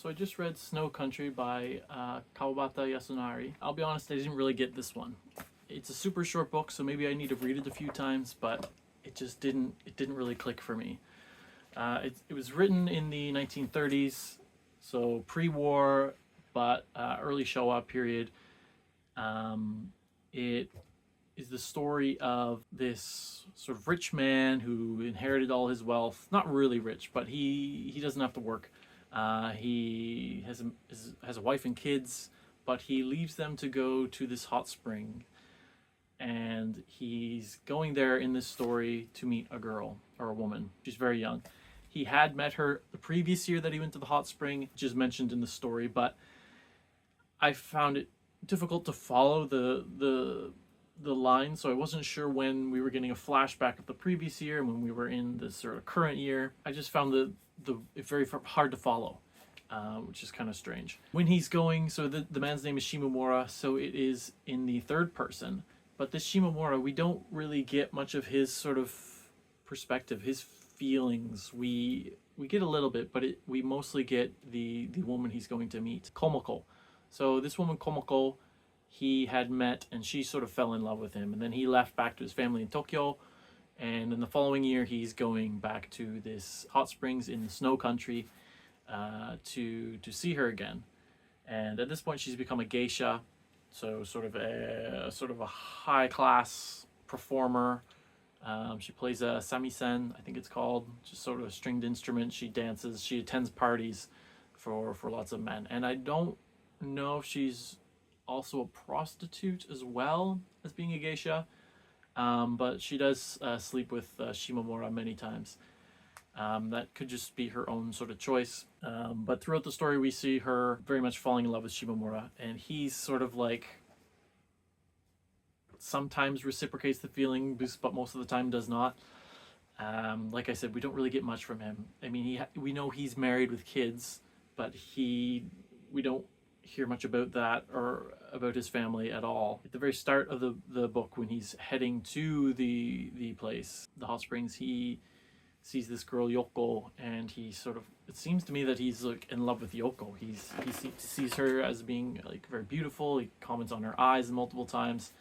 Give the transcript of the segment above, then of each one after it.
So I just read Snow Country by Kawabata Yasunari. I'll be honest, I didn't really get this one. It's a super short book, so maybe I need to read it a few times, but it didn't really click for me. It was written in the 1930s, so pre-war, but early Showa period. It is the story of this sort of rich man who inherited all his wealth. Not really rich, but he doesn't have to work. He has a wife and kids, but he leaves them to go to this hot spring. And he's going there in this story to meet a girl or a woman. She's very young. He had met her the previous year that he went to the hot spring, which is mentioned in the story, but I found it difficult to follow the line, so I wasn't sure when we were getting a flashback of the previous year and when we were in the sort of current year. I just found it very hard to follow, which is kind of strange. When he's going, so the man's name is Shimomura, so it is in the third person. But this Shimomura, we don't really get much of his sort of perspective, his feelings. We get a little bit, but we mostly get the woman he's going to meet, Komoko. So this woman Komoko, he had met and she sort of fell in love with him, and then he left back to his family in Tokyo, and in the following year he's going back to this hot springs in the Snow Country to see her again. And at this point she's become a geisha, so sort of a high class performer. She plays a samisen, I think it's called, just sort of a stringed instrument. She dances, she attends parties for lots of men, and I don't know if she's also a prostitute as well as being a geisha, but she does sleep with Shimomura many times. That could just be her own sort of choice. But throughout the story, we see her very much falling in love with Shimomura, and he's sort of like sometimes reciprocates the feeling, but most of the time does not. Like I said, we don't really get much from him. I mean, we know he's married with kids, but we don't hear much about that or about his family at all. At the very start of the book, when he's heading to the place, the hot springs, he sees this girl Yoko, and it seems to me that he's like in love with Yoko. He sees her as being like very beautiful. He comments on her eyes multiple times.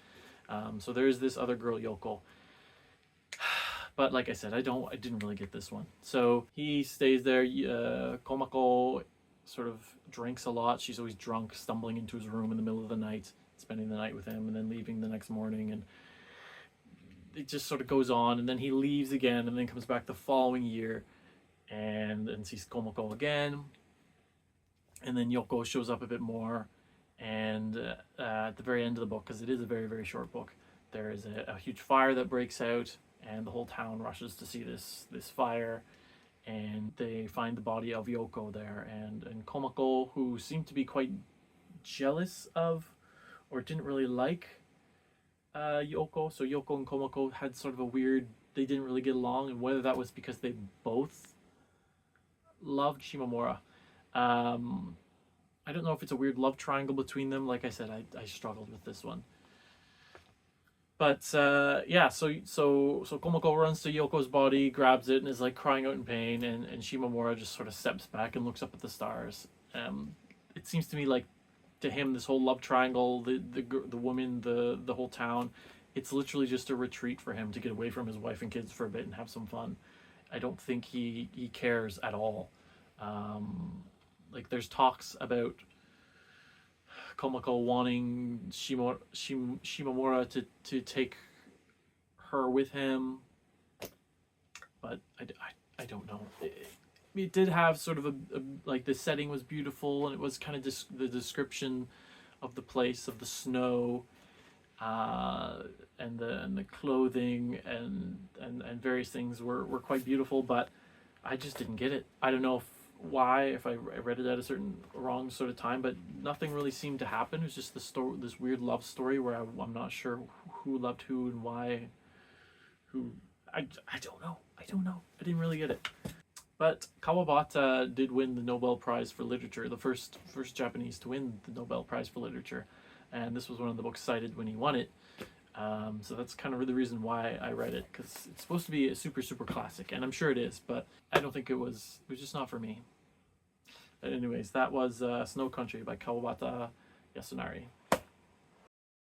So there's this other girl Yoko, but like I said, I didn't really get this one. So he stays there. Komako sort of drinks a lot. She's always drunk, stumbling into his room in the middle of the night, spending the night with him, and then leaving the next morning. And it just sort of goes on, and then he leaves again, and then comes back the following year and sees Komoko again. And then Yoko shows up a bit more. And at the very end of the book, because it is a very, very short book, there is a huge fire that breaks out, and the whole town rushes to see this fire. And they find the body of Yoko there, and Komako, who seemed to be quite jealous of, or didn't really like Yoko. So Yoko and Komako had sort of they didn't really get along, and whether that was because they both loved Shimomura. I don't know if it's a weird love triangle between them. Like I said, I struggled with this one. But yeah, so Komoko runs to Yoko's body, grabs it, and is like crying out in pain, and Shimomura just sort of steps back and looks up at the stars. It seems to me like, to him, this whole love triangle, the woman, the whole town, it's literally just a retreat for him to get away from his wife and kids for a bit and have some fun. I don't think he cares at all. Like there's talks about Komako wanting Shimomura to take her with him, but I don't know. It did have sort of like the setting was beautiful, and it was kind of the description of the place, of the snow, and the clothing and various things were quite beautiful, but I just didn't get it. I don't know if I read it at a certain wrong sort of time, but nothing really seemed to happen. It was just this weird love story where I'm not sure who loved who and why. I don't know. I didn't really get it. But Kawabata did win the Nobel Prize for Literature, the first Japanese to win the Nobel Prize for Literature, and this was one of the books cited when he won it. So that's kind of the reason why I read it, because it's supposed to be a super, super classic, and I'm sure it is, but I don't think it was just not for me. Anyways, that was Snow Country by Kawabata Yasunari.